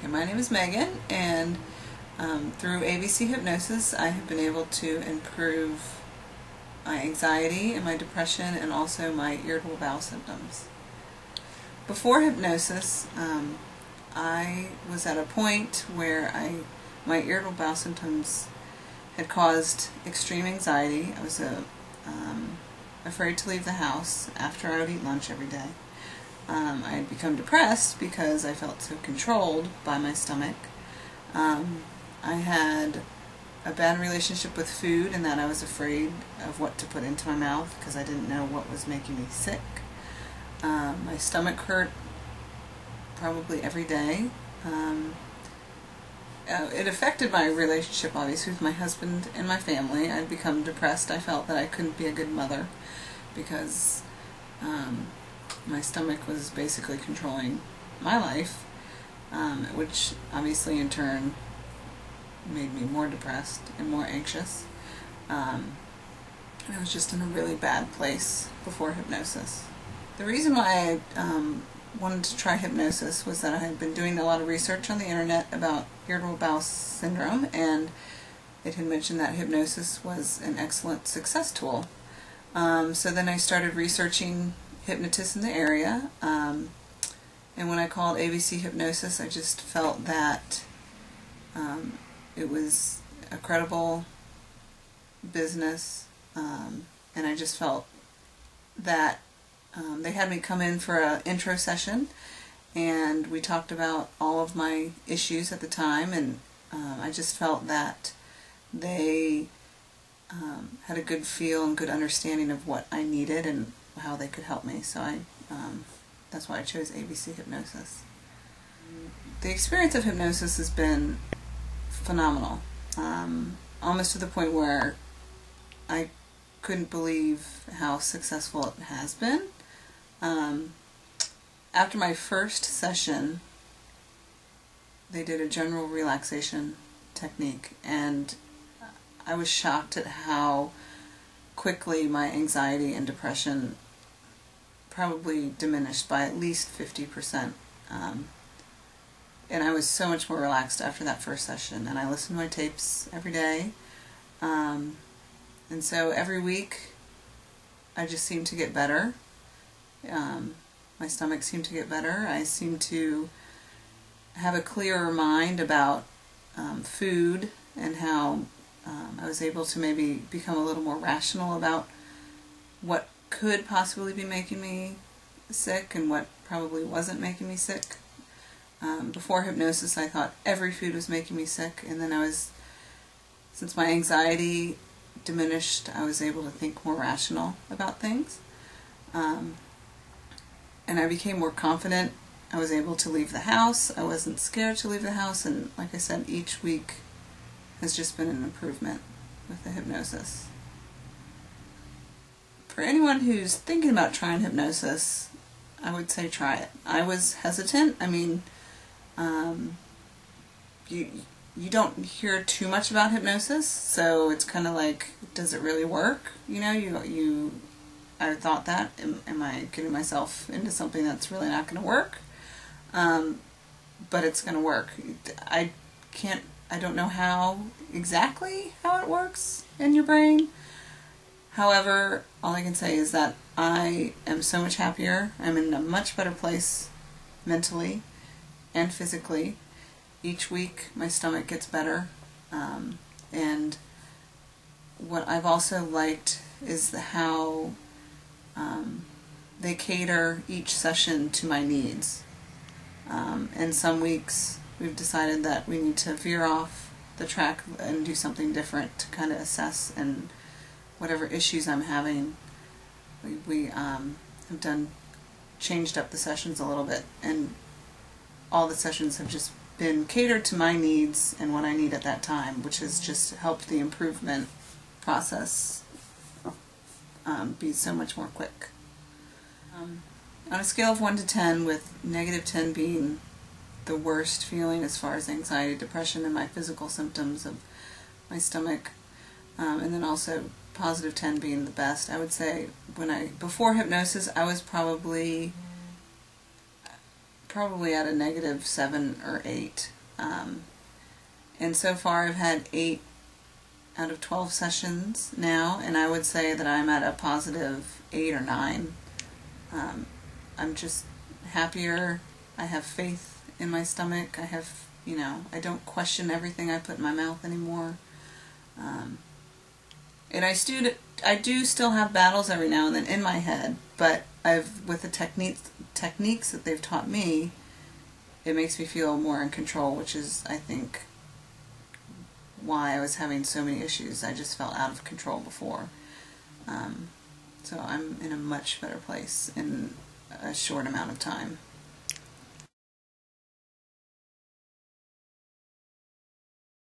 Okay, my name is Megan, and through ABC Hypnosis I have been able to improve my anxiety and my depression and also my irritable bowel symptoms. Before hypnosis, I was at a point where my irritable bowel symptoms had caused extreme anxiety. I was afraid to leave the house after I would eat lunch every day. I had become depressed because I felt so controlled by my stomach. I had a bad relationship with food in that I was afraid of what to put into my mouth because I didn't know what was making me sick. My stomach hurt probably every day. It affected my relationship, obviously, with my husband and my family. I'd become depressed. I felt that I couldn't be a good mother because my stomach was basically controlling my life, which obviously in turn made me more depressed and more anxious. I was just in a really bad place before hypnosis. The reason why I wanted to try hypnosis was that I had been doing a lot of research on the internet about irritable bowel syndrome, and it had mentioned that hypnosis was an excellent success tool. So then I started researching hypnotists in the area, and when I called ABC Hypnosis, I just felt that it was a credible business, and I just felt that they had me come in for an intro session, and we talked about all of my issues at the time, and I just felt that they had a good feel and good understanding of what I needed and how they could help me. So that's why I chose ABC Hypnosis. The experience of hypnosis has been phenomenal, almost to the point where I couldn't believe how successful it has been. After my first session, they did a general relaxation technique, and I was shocked at how quickly my anxiety and depression probably diminished by at least 50%. And I was so much more relaxed after that first session, and I listened to my tapes every day. And so every week I just seemed to get better. My stomach seemed to get better. I seemed to have a clearer mind about food, and how I was able to maybe become a little more rational about what could possibly be making me sick and what probably wasn't making me sick. Before hypnosis, I thought every food was making me sick, and then since my anxiety diminished, I was able to think more rational about things. And I became more confident. I was able to leave the house. I wasn't scared to leave the house, and like I said, each week has just been an improvement with the hypnosis. For anyone who's thinking about trying hypnosis, I would say try it. I was hesitant. I mean, you don't hear too much about hypnosis, so it's kind of like, does it really work? You know, I thought that, am I getting myself into something that's really not going to work? But it's going to work. I don't know exactly how it works in your brain. However, all I can say is that I am so much happier. I'm in a much better place mentally and physically. Each week my stomach gets better. And what I've also liked is how they cater each session to my needs. And some weeks we've decided that we need to veer off the track and do something different to kind of assess and whatever issues I'm having. We have changed up the sessions a little bit, and all the sessions have just been catered to my needs and what I need at that time, which has just helped the improvement process be so much more quick. On a scale of 1 to 10, with -10 being the worst feeling as far as anxiety, depression, and my physical symptoms of my stomach, and then also +10 being the best, I would say before hypnosis I was probably at a -7 or 8. And so far I've had 8 out of 12 sessions now, and I would say that I'm at a positive 8 or 9. I'm just happier. I have faith in my stomach. I have, I don't question everything I put in my mouth anymore. And I do still have battles every now and then in my head, but with the techniques that they've taught me, it makes me feel more in control, which is, I think, why I was having so many issues. I just felt out of control before. So I'm in a much better place in a short amount of time.